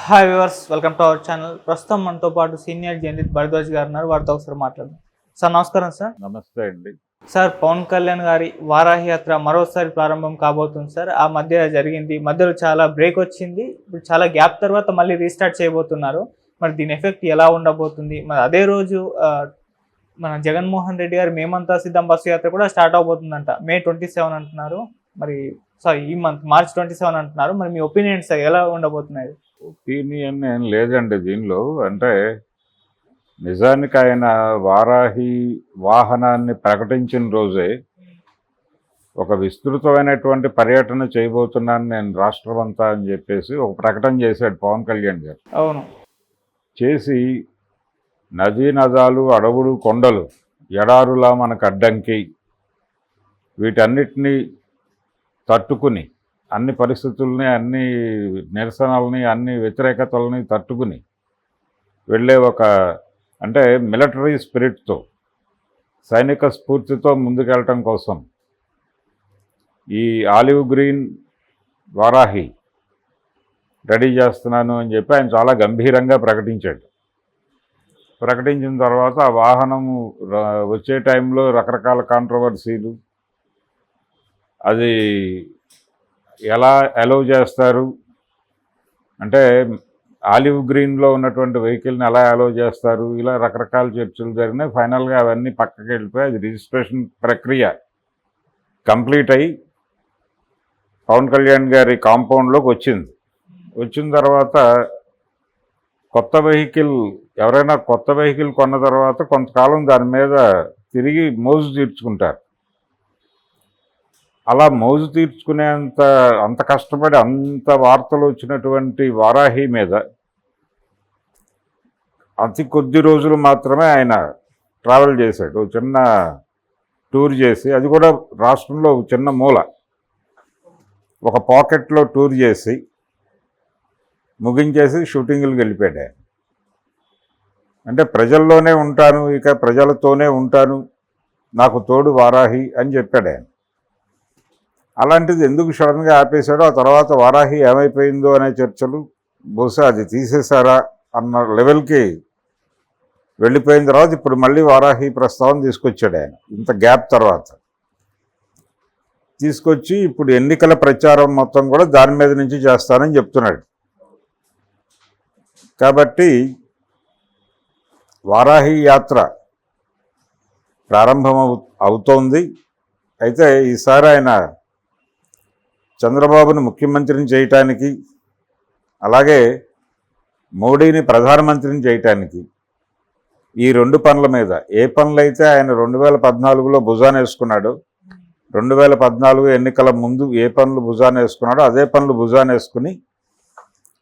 Hi viewers, welcome to our channel. ప్రస్తుతం మనతో పాటు సీనియర్ జర్నలిస్ట్ భరద్వాజ్ గారు ఉన్నారు. వారితో ఒకసారి మాట్లాడదాం. సార్ నమస్కారం. సార్ నమస్తే అండి. సార్, పవన్ కళ్యాణ్ గారి వారాహి యాత్ర మరోసారి ప్రారంభం కాబోతుంది. సార్ ఆ మధ్య జరిగింది, మధ్యలో చాలా బ్రేక్ వచ్చింది, ఇప్పుడు చాలా గ్యాప్ తర్వాత మళ్ళీ రీస్టార్ట్ చేయబోతున్నారు. మరి దీని ఎఫెక్ట్ ఎలా ఉండబోతుంది? మరి అదే రోజు మన జగన్మోహన్ రెడ్డి గారి మేమంతా సిద్ధం బస్సు యాత్ర కూడా స్టార్ట్ అవబోతుందంట. May 27 అంటున్నారు. మరి ఈ మంత్ March 27 అంటున్నారు. మరి మీ ఒపీనియన్స్ ఎలా ఉండబోతున్నాయి? ఒపీనియన్ ఏం లేదండి దీనిలో. అంటే నిజానికి ఆయన వారాహి వాహనాన్ని ప్రకటించిన రోజే ఒక విస్తృతమైనటువంటి పర్యటన చేయబోతున్నాను నేను రాష్ట్రం అంతా అని చెప్పేసి ఒక ప్రకటన చేశాడు పవన్ కళ్యాణ్ గారు. అవును. చేసి నదీ నదాలు, అడవులు, కొండలు, ఎడారులా మనకు అడ్డంకి, వీటన్నిటినీ తట్టుకుని అన్ని పరిస్థితుల్ని, అన్ని నిరసనల్ని, అన్ని వ్యతిరేకతల్ని తట్టుకుని వెళ్ళే ఒక అంటే మిలిటరీ స్పిరిట్తో, సైనిక స్ఫూర్తితో ముందుకెళ్ళటం కోసం ఈ ఆలివ్ గ్రీన్ వారాహి రెడీ చేస్తున్నాను అని చెప్పి ఆయన చాలా గంభీరంగా ప్రకటించాడు. ప్రకటించిన తర్వాత ఆ వాహనం వచ్చే టైంలో రకరకాల కాంట్రవర్సీలు, అది ఎలా అలౌ చేస్తారు అంటే ఆలివ్ గ్రీన్లో ఉన్నటువంటి వెహికల్ని ఎలా అలౌ చేస్తారు, ఇలా రకరకాల చర్చలు జరిగినాయి. ఫైనల్గా అవన్నీ పక్కకి వెళ్ళిపోయి అది రిజిస్ట్రేషన్ ప్రక్రియ కంప్లీట్ అయ్యి పవన్ కళ్యాణ్ గారి కాంపౌండ్లోకి వచ్చింది. వచ్చిన తర్వాత కొత్త వెహికల్, ఎవరైనా కొత్త వెహికల్ కొన్న తర్వాత కొంతకాలం దాని మీద తిరిగి మోజు తీర్చుకుంటారు. అలా మోజు తీర్చుకునేంత అంత కష్టపడి అంత వార్తలు వచ్చినటువంటి వారాహి మీద అతి కొద్ది రోజులు మాత్రమే ఆయన ట్రావెల్ చేశాడు. చిన్న టూర్ చేసి, అది కూడా రాష్ట్రంలో చిన్న మూల, ఒక పాకెట్లో టూర్ చేసి ముగించేసి షూటింగ్లకు వెళ్ళిపోయాడు ఆయన. అంటే ప్రజల్లోనే ఉంటాను, ఇక ప్రజలతోనే ఉంటాను, నాకు తోడు వారాహి అని చెప్పాడు ఆయన. అలాంటిది ఎందుకు సడన్గా ఆపేశాడో, ఆ తర్వాత వారాహి ఏమైపోయిందో అనే చర్చలు, బహుశా అది తీసేశారా అన్న లెవెల్కి వెళ్ళిపోయిన తర్వాత ఇప్పుడు మళ్ళీ వారాహి ప్రస్తావన తీసుకొచ్చాడు ఆయన. ఇంత గ్యాప్ తర్వాత తీసుకొచ్చి ఇప్పుడు ఎన్నికల ప్రచారం మొత్తం కూడా దాని మీద నుంచి చేస్తానని చెప్తున్నాడు. కాబట్టి వారాహి యాత్ర ప్రారంభం అవుతోంది. అయితే ఈసారి ఆయన చంద్రబాబును ముఖ్యమంత్రిని చేయటానికి, అలాగే మోడీని ప్రధానమంత్రిని చేయటానికి, ఈ రెండు పనుల మీద, ఏ పనులైతే ఆయన 2014లో భుజాన వేసుకున్నాడో, 2014 ఎన్నికల ముందు ఏ పనులు భుజాన వేసుకున్నాడో అదే పనులు భుజాన వేసుకుని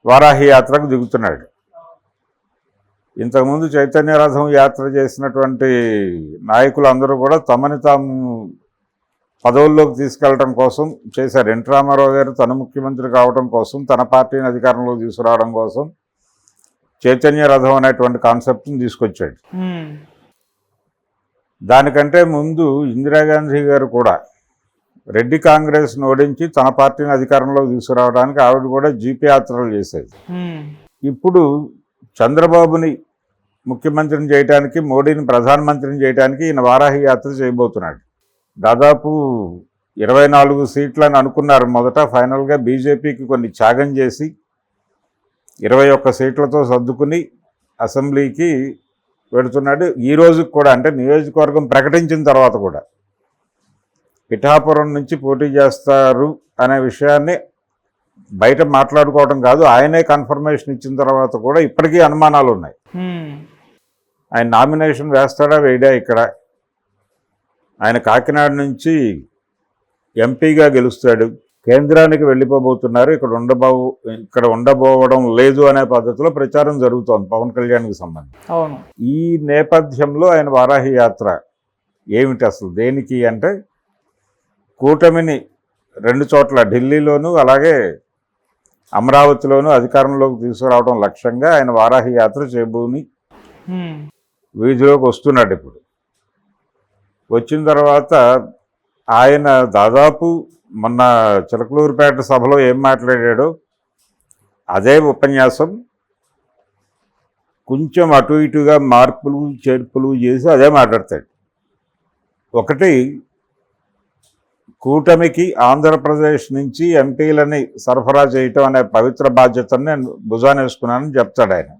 వారాహి యాత్రకు దిగుతున్నాడు. ఇంతకుముందు చైతన్య రథం యాత్ర చేసినటువంటి నాయకులందరూ కూడా తమని తాము పదవుల్లోకి తీసుకెళ్లడం కోసం చేశారు. ఎన్టీ రామారావు గారు తన ముఖ్యమంత్రి కావడం కోసం, తన పార్టీని అధికారంలోకి తీసుకురావడం కోసం చైతన్య రథం అనేటువంటి కాన్సెప్ట్ని తీసుకొచ్చాడు. దానికంటే ముందు ఇందిరాగాంధీ గారు కూడా రెడ్డి కాంగ్రెస్ను ఓడించి తన పార్టీని అధికారంలోకి తీసుకురావడానికి ఆవిడ కూడా జీపీ యాత్రలు చేసేది. ఇప్పుడు చంద్రబాబుని ముఖ్యమంత్రిని చేయడానికి, మోడీని ప్రధానమంత్రిని చేయడానికి ఈయన వారాహి యాత్ర చేయబోతున్నాడు. దాదాపు 24 సీట్లని అనుకున్నారు మొదట. ఫైనల్గా బీజేపీకి కొన్ని త్యాగం చేసి 21 సీట్లతో సర్దుకుని అసెంబ్లీకి పెడుతున్నాడు. ఈ రోజుకి కూడా, అంటే నియోజకవర్గం ప్రకటించిన తర్వాత కూడా పిఠాపురం నుంచి పోటీ చేస్తారు అనే విషయాన్ని బయట మాట్లాడుకోవడం కాదు, ఆయనే కన్ఫర్మేషన్ ఇచ్చిన తర్వాత కూడా ఇప్పటికీ అనుమానాలు ఉన్నాయి. ఆయన నామినేషన్ వేస్తాడా వేయడా? ఇక్కడ ఆయన కాకినాడ నుంచి ఎంపీగా గెలుస్తాడు, కేంద్రానికి వెళ్ళిపోబోతున్నారు, ఇక్కడ ఉండబోవడం లేదు అనే పద్ధతిలో ప్రచారం జరుగుతోంది పవన్ కళ్యాణ్కి సంబంధించి. ఈ నేపథ్యంలో ఆయన వారాహి యాత్ర ఏమిటి అసలు, దేనికి అంటే కూటమిని 2 చోట్ల ఢిల్లీలోనూ అలాగే అమరావతిలోనూ అధికారంలోకి తీసుకురావడం లక్ష్యంగా ఆయన వారాహి యాత్ర చేయబోని వీధిలోకి వస్తున్నాడు. ఇప్పుడు వచ్చిన తర్వాత ఆయన దాదాపు మొన్న చిలకలూరుపేట సభలో ఏం మాట్లాడాడో అదే ఉపన్యాసం కొంచెం అటు ఇటుగా మార్పులు చేర్పులు చేసి అదే మాట్లాడతాడు. ఒకటి, కూటమికి ఆంధ్రప్రదేశ్ నుంచి ఎంపీలని సరఫరా చేయటం అనే పవిత్ర బాధ్యతను నేను భుజాన వేసుకున్నానని చెప్తాడు ఆయన.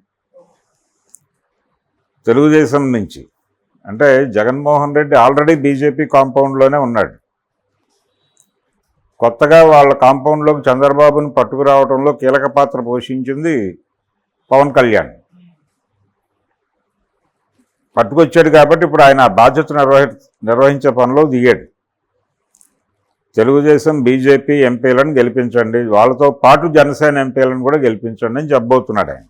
తెలుగుదేశం నుంచి అంటే జగన్మోహన్ రెడ్డి ఆల్రెడీ బీజేపీ కాంపౌండ్లోనే ఉన్నాడు. కొత్తగా వాళ్ళ కాంపౌండ్లోకి చంద్రబాబును పట్టుకురావడంలో కీలక పాత్ర పోషించింది పవన్ కళ్యాణ్. పట్టుకొచ్చాడు కాబట్టి ఇప్పుడు ఆయన బాధ్యత నిర్వహించే పనిలో దిగాడు. తెలుగుదేశం బీజేపీ ఎంపీలను గెలిపించండి, వాళ్ళతో పాటు జనసేన ఎంపీలను కూడా గెలిపించండి అని చెప్పబోతున్నాడు ఆయన.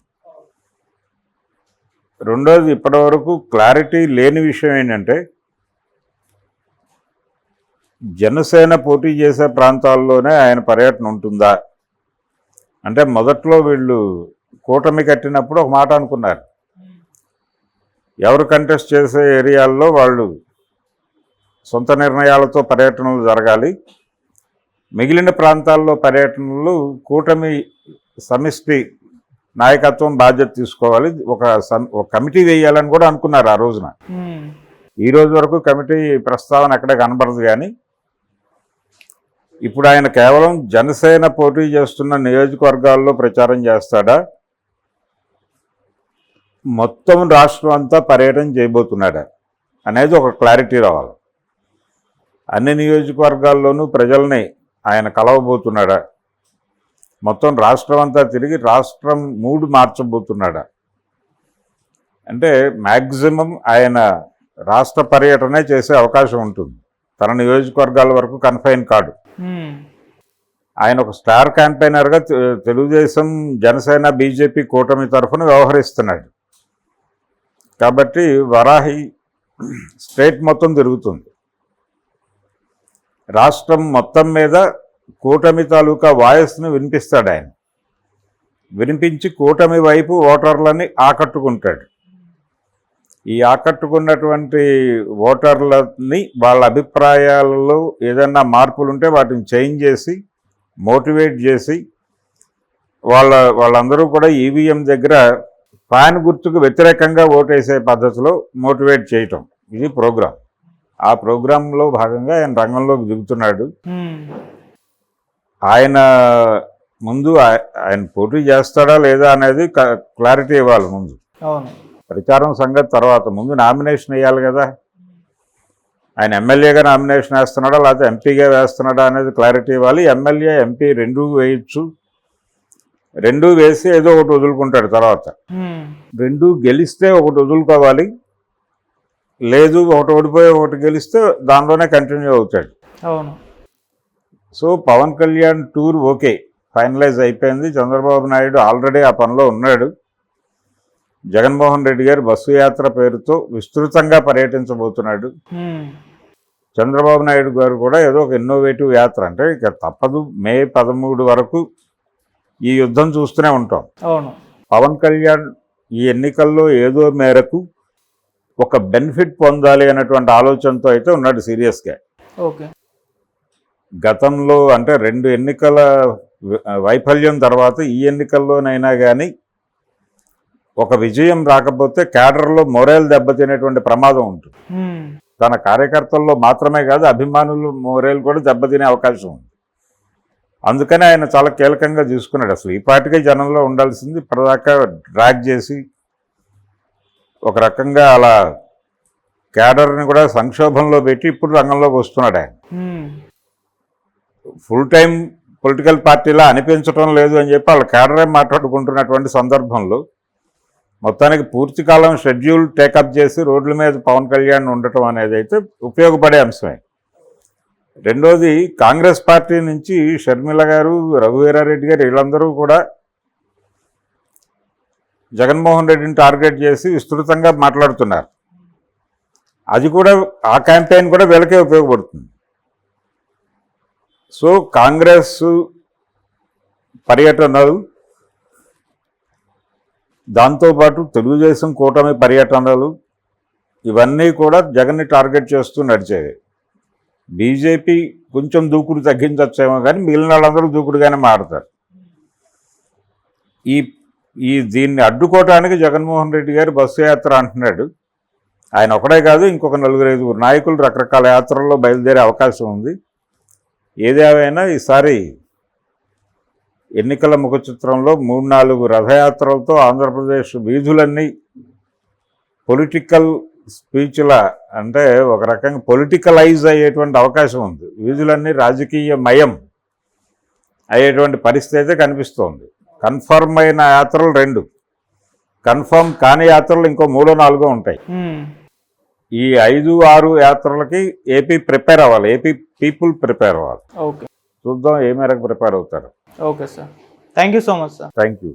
రెండోది, ఇప్పటివరకు క్లారిటీ లేని విషయం ఏంటంటే జనసేన పోటీ చేసే ప్రాంతాల్లోనే ఆయన పర్యటన ఉంటుందా అంటే, మొదట్లో వీళ్ళు కూటమి కట్టినప్పుడు ఒక మాట అనుకున్నారు, ఎవరు కంటెస్ట్ చేసే ఏరియాల్లో వాళ్ళు సొంత నిర్ణయాలతో పర్యటనలు జరగాలి, మిగిలిన ప్రాంతాల్లో పర్యటనలు కూటమి సమిష్టి నాయకత్వం బాధ్యత తీసుకోవాలి, ఒక కమిటీ వేయాలని కూడా అనుకున్నారు ఆ రోజున. ఈ రోజు వరకు కమిటీ ప్రస్తావన ఎక్కడ కనబడదు. కానీ ఇప్పుడు ఆయన కేవలం జనసేన పోటీ చేస్తున్న నియోజకవర్గాల్లో ప్రచారం చేస్తాడా, మొత్తం రాష్ట్రం అంతా పర్యటన చేయబోతున్నాడా అనేది ఒక క్లారిటీ రావాలి. అన్ని నియోజకవర్గాల్లోనూ ప్రజల్ని ఆయన కలవబోతున్నాడా, మొత్తం రాష్ట్రం అంతా తిరిగి రాష్ట్రం మూడు మార్చబోతున్నాడా అంటే మ్యాక్సిమం ఆయన రాష్ట్ర పర్యటనే చేసే అవకాశం ఉంటుంది. తన నియోజకవర్గాల వరకు కన్ఫైన్ కాడు. ఆయన ఒక స్టార్ క్యాంపెయినర్గా తెలుగుదేశం జనసేన బీజేపీ కూటమి తరఫున వ్యవహరిస్తున్నాడు. కాబట్టి వరాహి స్టేట్ మొత్తం తిరుగుతుంది. రాష్ట్రం మొత్తం మీద కూటమి తాలూకా వాయిస్ని వినిపిస్తాడు ఆయన. వినిపించి కూటమి వైపు ఓటర్లని ఆకట్టుకుంటాడు. ఈ ఆకట్టుకున్నటువంటి ఓటర్లని వాళ్ళ అభిప్రాయాలలో ఏదైనా మార్పులు ఉంటే వాటిని చేంజ్ చేసి మోటివేట్ చేసి వాళ్ళందరూ కూడా ఈవీఎం దగ్గర ఫ్యాన్ గుర్తుకు వ్యతిరేకంగా ఓటేసే పద్ధతిలో మోటివేట్ చేయటం, ఇది ప్రోగ్రాం. ఆ ప్రోగ్రాంలో భాగంగా ఆయన రంగంలోకి దిగుతున్నాడు. ఆయన ముందు ఆయన పోటీ చేస్తాడా లేదా అనేది క్లారిటీ ఇవ్వాలి. ముందు ప్రచారం సంగతి తర్వాత, ముందు నామినేషన్ వేయాలి కదా. ఆయన ఎమ్మెల్యేగా నామినేషన్ వేస్తున్నాడా లేకపోతే ఎంపీగా వేస్తున్నాడా అనేది క్లారిటీ ఇవ్వాలి. ఎమ్మెల్యే ఎంపీ రెండూ వేయచ్చు, రెండూ వేసి ఏదో ఒకటి వదులుకుంటాడు. తర్వాత రెండూ గెలిస్తే ఒకటి వదులుకోవాలి, లేదు ఒకటి ఓడిపోయి ఒకటి గెలిస్తే దానిలోనే కంటిన్యూ అవుతాడు. So Pawan Kalyan tour okay, finalize అయిపోయింది. చంద్రబాబు నాయుడు ఆల్రెడీ ఆ పనిలో ఉన్నాడు. జగన్మోహన్ రెడ్డి గారు బస్సు యాత్ర పేరుతో విస్తృతంగా పర్యటించబోతున్నాడు. చంద్రబాబు నాయుడు గారు కూడా ఏదో ఒక ఇన్నోవేటివ్ యాత్ర, అంటే ఇక తప్పదు, మే 13 వరకు ఈ యుద్ధం చూస్తూనే ఉంటాం. పవన్ కళ్యాణ్ ఈ ఎన్నికల్లో ఏదో మేరకు ఒక బెనిఫిట్ పొందాలి అనేటువంటి ఆలోచనతో అయితే ఉన్నాడు సీరియస్గా. గతంలో అంటే 2 ఎన్నికల వైఫల్యం తర్వాత ఈ ఎన్నికల్లోనైనా కానీ ఒక విజయం రాకపోతే క్యాడర్లో మొరేల్ దెబ్బతినేటువంటి ప్రమాదం ఉంటుంది. తన కార్యకర్తల్లో మాత్రమే కాదు, అభిమానులు మొరేల్ కూడా దెబ్బతినే అవకాశం ఉంది. అందుకనే ఆయన చాలా కీలకంగా చూసుకున్నాడు. అసలు ఈ పార్టీకే జనంలో ఉండాల్సింది ఇప్పటిదాకా డ్రాగ్ చేసి ఒక రకంగా అలా క్యాడర్ని కూడా సంక్షోభంలో పెట్టి ఇప్పుడు రంగంలోకి వస్తున్నాడు ఆయన. ఫుల్ టైం పొలిటికల్ పార్టీలా అనిపించడం లేదు అని చెప్పి వాళ్ళ క్యాడరే మాట్లాడుకుంటున్నటువంటి సందర్భంలో మొత్తానికి పూర్తికాలం షెడ్యూల్ టేకప్ చేసి రోడ్ల మీద పవన్ కళ్యాణ్ ఉండటం అనేది అయితే ఉపయోగపడే అంశమే. రెండోది, కాంగ్రెస్ పార్టీ నుంచి షర్మిల గారు, రఘువీరారెడ్డి గారు వీళ్ళందరూ కూడా జగన్మోహన్ రెడ్డిని టార్గెట్ చేసి విస్తృతంగా మాట్లాడుతున్నారు. అది కూడా, ఆ క్యాంపెయిన్ కూడా వీళ్ళకే ఉపయోగపడుతుంది. సో కాంగ్రెస్ పర్యటనలు, దాంతోపాటు తెలుగుదేశం కూటమి పర్యటనలు, ఇవన్నీ కూడా జగన్ని టార్గెట్ చేస్తూ నడిచేవి. బీజేపీ కొంచెం దూకుడు తగ్గించచ్చేమో కానీ మిగిలిన వాళ్ళందరూ దూకుడుగానే మారుతారు. ఈ దీన్ని అడ్డుకోవటానికి జగన్మోహన్ రెడ్డి గారు బస్సు యాత్ర అంటున్నాడు. ఆయన ఒకడే కాదు, ఇంకొక 4-5 నాయకులు రకరకాల యాత్రల్లో బయలుదేరే అవకాశం ఉంది. ఏదేమైనా ఈసారి ఎన్నికల ముఖ చిత్రంలో 3-4 రథయాత్రలతో ఆంధ్రప్రదేశ్ వీధులన్నీ పొలిటికల్ స్పీచ్ల, అంటే ఒక రకంగా పొలిటికలైజ్ అయ్యేటువంటి అవకాశం ఉంది. వీధులన్నీ రాజకీయ మయం అయ్యేటువంటి పరిస్థితి అయితే కనిపిస్తోంది. కన్ఫర్మ్ అయిన యాత్రలు 2, కన్ఫర్మ్ కాని యాత్రలు ఇంకో 3-4 ఉంటాయి. ఈ 5-6 యాత్రలకి ఏపీ ప్రిపేర్ అవ్వాలి, ఏపీ పీపుల్ ప్రిపేర్ అవ్వాలి. ఓకే, చూద్దాం ఏ మేరకు ప్రిపేర్ అవుతారు. Okay sir, thank you so much sir. Thank you.